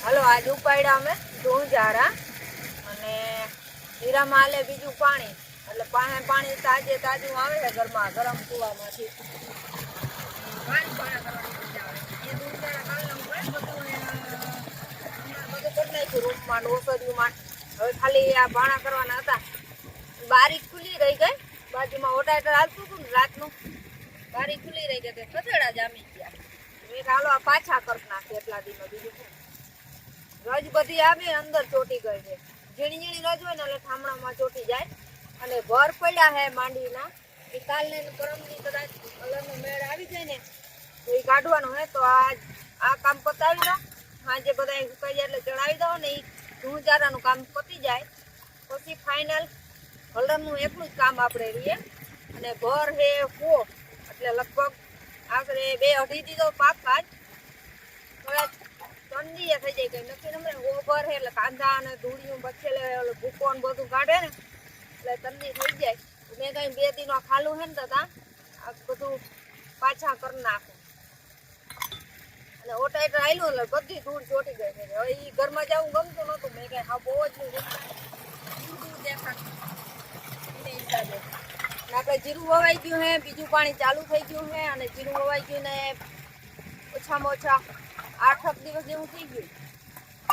હાલો આજ ઉપાડ્યા અમે ધૂળજારા અને જીરામાં હાલે બીજું પાણી એટલે પાણી તાજે તાજું આવે છે ઘરમાં ગરમ કૂવામાંથી રૂમમાં ઓસરીમાં હવે ખાલી આ ભાણા કરવાના હતા બારી ખુલ્લી રહી ગઈ બાજુમાં ઓટાઈટર હાલતું હતું ને રાતનું બારી ખુલ્લી રહી ગઈ ખસેડા જામી ગયા મેં હાલો આ પાછા કરી નાખે એટલા દીમાં બીજું રજ બધી આવી અંદર ચોટી ગઈ છે ઝીણી ઝીણી રજ હોય ને એટલે ઠામણામાં ચોટી જાય અને ભર પડ્યા હે માંડવીના એ કાલને પરમની કદાચ કલરનો મેળ આવી જાય ને તો એ કાઢવાનું હે તો આ કામ પતાવી દો સાંજે બધા સુકાઈ જાય એટલે ચડાવી દો ને એ ધૂળજારાનું કામ પતી જાય પછી ફાઇનલ કલરનું એકલું જ કામ આપણે રહીએ અને ભર હે ફો એટલે લગભગ આશરે 2-2.5 દીધો પાકા જ ઠંડી થઈ જાય કઈ નક્કી નંબર ઓભર હે એટલે કાંદા અને ધૂળિયું બચેલે ભૂકો ને બધું કાઢે ને એટલે ઠંડી થઈ જાય મેં કઈ 2 દિનો ખાલું હે ને તો આ બધું પાછા કરી નાખું અને ઓટાઈટર આવેલું એટલે બધી ધૂળ ચોટી ગઈ છે હવે એ ઘરમાં જવું ગમતું નહોતું મેં કઈ હા બહુ જ દેખાતું એને હિસાબે આપણે જીરું વવાઈ ગયું હે બીજું પાણી ચાલુ થઈ ગયું હે અને જીરું વવાઈ ગયું ને ઓછામાં ઓછા 8 દિવસ જેવું થઈ ગયું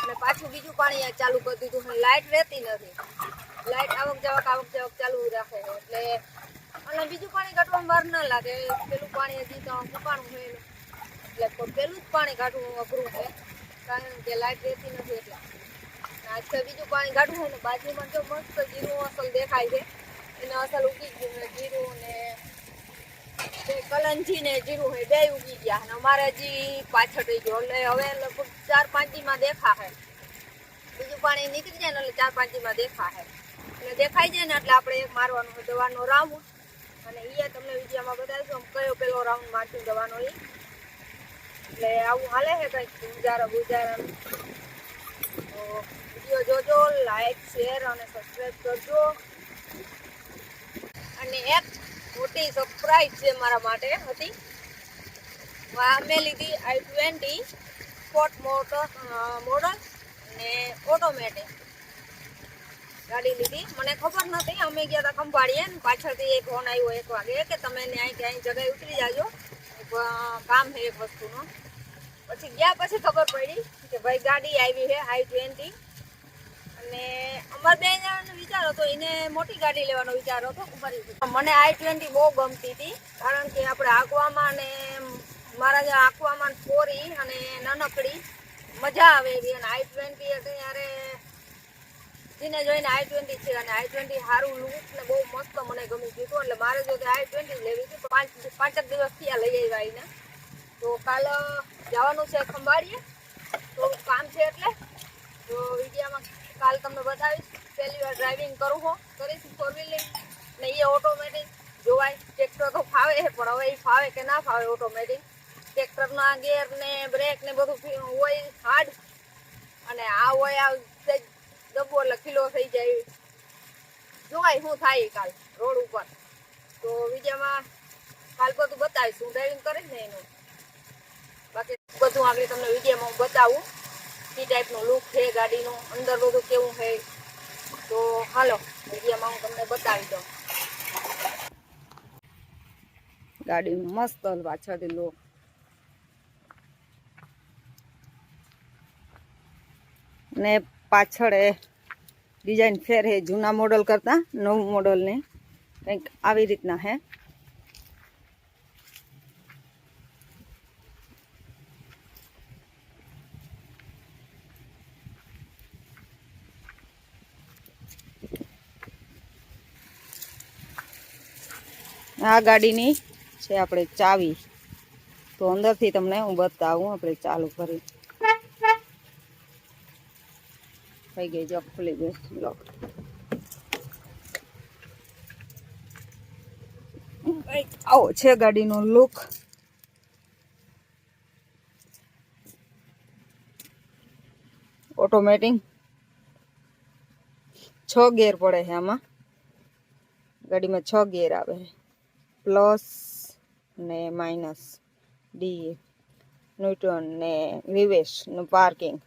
અને પાછું બીજું પાણી ચાલુ કરી દીધું છે લાઇટ રહેતી નથી લાઇટ આવક જાવક ચાલુ રાખે એટલે અને બીજું પાણી કાઢવામાં વાર ના લાગે પેલું પાણી હજી તો સુકાણું છે એટલે પેલું જ પાણી કાઢવું અઘરું છે કારણ કે લાઇટ રહેતી નથી એટલે આજકાલ બીજું પાણી કાઢવું હોય ને બાજુમાં જો મસ્ત જીરું અસલ દેખાય છે એને અસલ ઉગી ગયું ને જીરું ને કલંજી ને જીરું હે બે ઉગી ગયા અને અમારે હજી પાછળ રહી ગયો એટલે હવે લગભગ 4-5 દીમાં દેખાશે બીજું પાણી નીકળી જાય ને એટલે 4-5 દીમાં દેખાશે એટલે દેખાઈ જાય ને એટલે આપણે એક મારવાનું હોય દવાનો રાઉન્ડ અને એ તમને વિડીયોમાં બતાવીશું કયો પેલો રાઉન્ડ મારશું દવાનો એ એટલે આવું હાલે છે કંઈક ગુજારાનું તો વિડીયો જોજો લાઈક શેર અને સબસ્ક્રાઈબ કરજો અને એક મોટી સરપ્રાઈઝ છે મારા માટે હતી અમે લીધી i20 સ્પોર્ટ મોડલ અને ઓટોમેટિક ગાડી લીધી મને ખબર નથી અમે ગયા હતા ખંભાળીએ ને પાછળથી એક ફોન આવ્યો 1 વાગે કે તમે અહીં જગ્યાએ ઉતરી જાજો કામ છે એક વસ્તુનો પછી ગયા પછી ખબર પડી કે ભાઈ ગાડી આવી છે i20 અને અમાર બે જણાનો વિચાર હતો એને મોટી ગાડી લેવાનો વિચાર હતો મને i20 બહુ ગમતી હતી કારણ કે આપણે આંકવામાં અને મારા જે આંકવામાં ફોરી અને નાનકડી મજા આવે એવી અને i20 હતી ત્યારે જેને જોઈને i20 છે અને i20 સારું લુક ને બહુ મસ્ત મને ગમી ગયું એટલે મારે જો i20 લેવી હતી 5 દિવસ થયા લઈ આવ્યા એને તો કાલ જવાનું છે ખંભાળીએ તો કામ છે એટલે તો વિડીયોમાં કાલ તમને બતાવીશ પહેલી વાર ડ્રાઇવિંગ કરીશ 4 વ્હીલ ને એ ઓટોમેટિક જોવાય ટ્રેક્ટર તો ફાવે પણ હવે એ ફાવે કે ના ફાવે ઓટોમેટિક ટ્રેક્ટરના ગેર ને બ્રેક ને બધું હોય હાર્ડ અને આ હોય આ ડબ્બો એટલે કિલો થઈ જાય જોવાય શું થાય કાલ રોડ ઉપર તો વિડીયોમાં કાલ બધું બતાવીશ હું ડ્રાઇવિંગ કરીશ ને એનું બાકી બધું આગળ તમને વિડીયોમાં હું બતાવું એ ટાઈપનું લુક છે ગાડીનું અંદર બધું કેવું છે તો હાલો વિડીયોમાં હું તમને બતાવી દઉં ગાડીનું મસ્ત પાછળથી લુક ને પાછળ ડિઝાઇન ફેર છે જૂના મોડલ કરતાં નવું મોડલને કંઈક આવી રીતના હે આ ગાડીની છે આપણે ચાવી તો અંદરથી તમને હું બતાવું આપણે ચાલુ કરી થઈ ગઈ જો ખુલી ગઈ લોક આવો છે ગાડીનો લુક ઓટોમેટિક 6 ગેર પડે છે આમાં ગાડીમાં 6 ગેર આવે છે પ્લસ ને માઇનસ ડી ન્યુટ્રન ને રિવર્સ ને પાર્કિંગ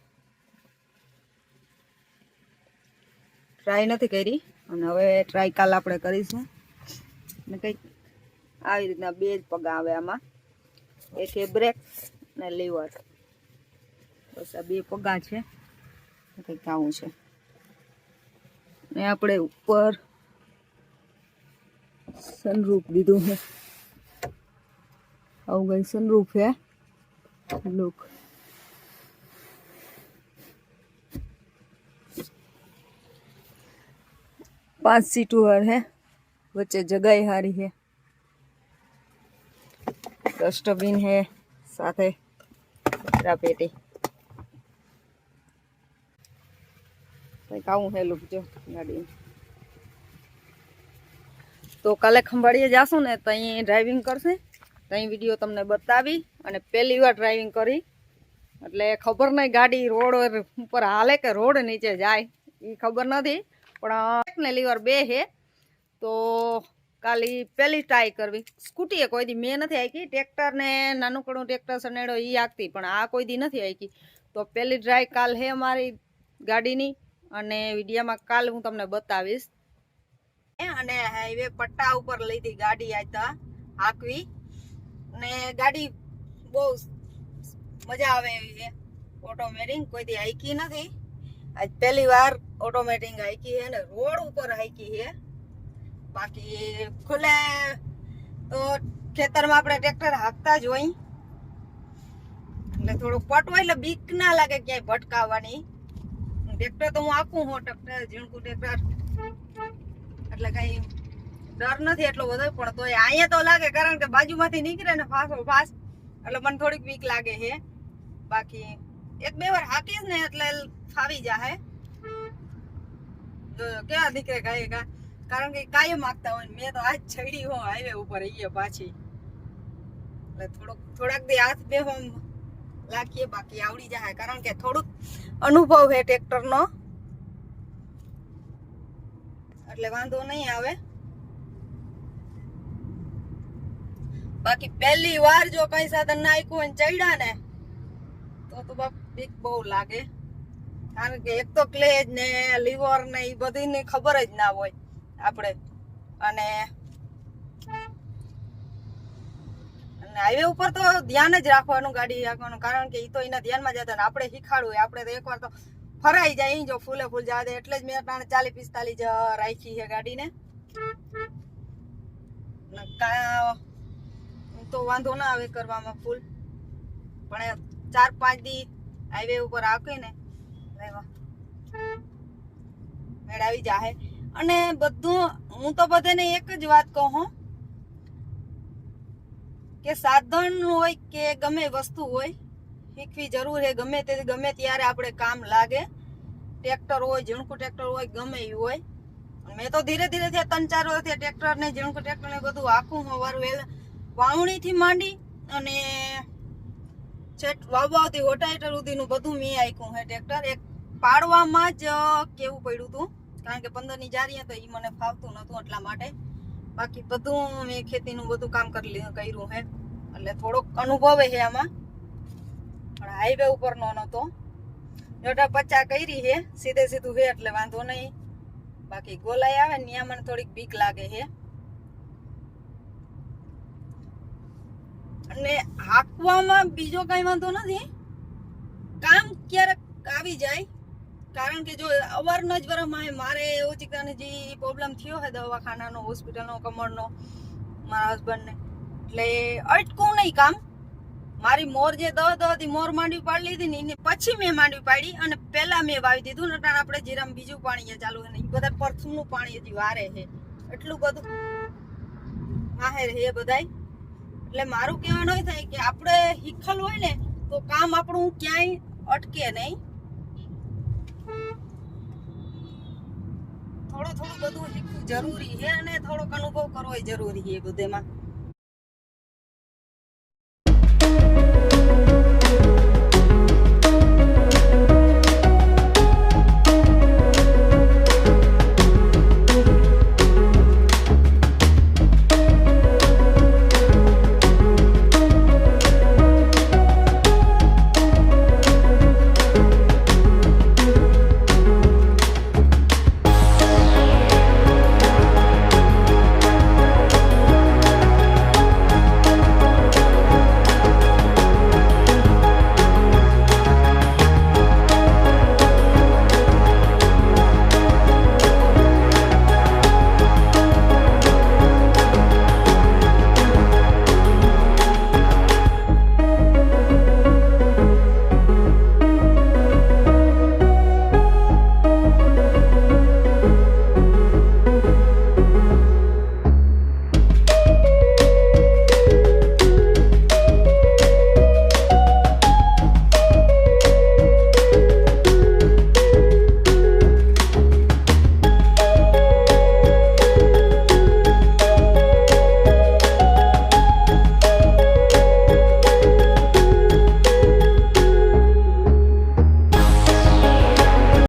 ટ્રાય નથી કરી અને હવે ટ્રાય કાલ આપણે કરીશું. ને કંઈક આવી રીતના 2 જ પગા આવે આમાં, એક એ બ્રેક ને લીવર, બસ આ 2 પગા છે. કંઈક આવું છે. ને આપણે ઉપર સનરૂફ દીધું છે, આવું કઈ સનરૂફ છે. લુક पांच सीटू है, बच्चे जगह हारी है, डस्टबिन है, साथ पेटी है लुक जो गाड़ी। तो काले खंभाड़िए जाशू ने तई ड्राइविंग करशे, तई विडियो तमने बतावी अने पहली बार ड्राइविंग करी એટલે ખબર નહીં ગાડી રોડ ઉપર હાલે કે રોડ નીચે જાય એ ખબર નથી, પણ ને લીવર 2 હે. તો કાલી પહેલી ટ્રાય કરવી. સ્કૂટીએ કોઈ દી મેં નથી આંકી, ટ્રેક્ટર ને નાનકડું ટ્રેક્ટર સનેડો એ આંકતી, પણ આ કોઈ દી નથી આંકી. તો પહેલી ટ્રાય કાલ હે અમારી ગાડીની અને વિડીયોમાં કાલ હું તમને બતાવીશ. અને હાઈવે પટ્ટા ઉપર લીધી ગાડી આતા હાંકવી ને ગાડી બહુ મજા આવે એવી છે. ઓટોમેટિક કોઈ દી હાંકી નથી, આજ પહેલી વાર ઓટોમેટિક હાંકી છે ને રોડ ઉપર હાંકી છે. બાકી ખુલે તો ખેતરમાં આપણે ટ્રેક્ટર હાંકતા જ હોય એટલે થોડુંક પટ હોય એટલે બીક ના લાગે ક્યાંય ભટકાવવાની. ટ્રેક્ટર તો હું હાંકું હું, ટ્રેક્ટર ઝીણકું ટ્રેક્ટર એટલે કઈ ડર નથી એટલો બધો, પણ તોય અહીંયા તો લાગે કારણ કે બાજુમાંથી નીકળે ને ફાસો ફાસ એટલે મને થોડીક બીક લાગે છે. બાકી 1-2 વાર હાંકીશ ને એટલે ફાવી જાય. જો કેવા નીકળે ગાય ગા, કારણ કે કાયમ માગતા હોય. મેં તો આજ છડી હો હાઈવે ઉપર અહીંયા પાછી, એટલે થોડાક દી હાથ બે હોમ લાગીએ, બાકી આવડી જાય કારણ કે થોડુંક અનુભવ છે ટ્રેક્ટરનો એટલે વાંધો નહીં આવે. બાકી પહેલી વાર જો કઈ સાધન નાખ્યું હોય ચડ્યા ને તો બાપ બીક બહુ લાગે, કારણ કે એક તો ક્લેજ ને લીવર ને એ બધી ની ખબર જ ના હોય આપણે. અને હાઈવે ઉપર તો ધ્યાન જ રાખવાનું ગાડી રાખવાનું, કારણ કે એ તો એના ધ્યાનમાં જતા ને આપણે શીખાડવું. આપણે તો એકવાર તો ફરાઈ જાય જો ફૂલે ફૂલ જવા દે, એટલે જ મેં 40-45 રાખી છે ગાડીને. તો વાંધો ના આવે કરવામાં ફૂલ, પણ 4-5 દી હાઈવે ઉપર આવીને મેળાવી જાહે. અને બધું હું તો બધાને એક જ વાત કહું કે સાધન હોય કે ગમે વસ્તુ હોય શીખવી જરૂર છે. ગમે તે ગમે ત્યારે આપણે કામ લાગે. ટ્રેક્ટર હોય, ઝીણકું ટ્રેક્ટર હોય, ગમે એ હોય. મેં તો ધીરે ધીરે 3-4 વર્ષથી ટ્રેક્ટર ને ઝીણકું ટ્રેક્ટર ને બધું આખું હવારું વાવણી થી માંડી અને છેટ વાવવાથી હોટાઈટર સુધીનું બધું મેં આખ્યું છે ટ્રેક્ટર. એક પાડવામાં જ કેવું પડ્યું હતું, કારણ કે 15ની જારી તો એ મને ફાવતું નતું એટલા માટે. બાકી બધું મેં ખેતીનું બધું કામ કર્યું છે એટલે થોડોક અનુભવ છે આમાં, પણ હાઈવે ઉપર નો નતો. જોટા 50 કરી છે સીધે સીધું છે એટલે વાંધો નહીં. બાકી ગોલાઈ આવે ને ત્યાં મને થોડીક બીક લાગે છે. અને હાંકવામાં બીજો કઈ વાંધો નથી, કામ ક્યારેક આવી જાય. કારણ કે જો અવારનજરમાં મારે એવું ચીકાને જે પ્રોબ્લેમ થયો છે દવાખાનાનો, હોસ્પિટલનો, કમરનો મારા હસબન્ડને, એટલે અટકું નહીં કામ. મારી મોર જે 10 દી મોર માંડવી પાડી લીધી ને એને પછી મેં માંડવી પાડી અને પહેલા મેં વાવી દીધું ને. આપણે જીરામાં બીજું પાણી ચાલુ છે ને એ બધા પરથુમનું પાણી હજી વારે છે, એટલું બધું માહેર છે બધાય. એટલે મારું કહેવાનું એ થાય કે આપણે શીખલ હોય ને તો કામ આપણું ક્યાંય અટકે નહીં. થોડું બધું શીખવું જરૂરી છે અને થોડોક અનુભવ કરવો જરૂરી છે બધેમાં.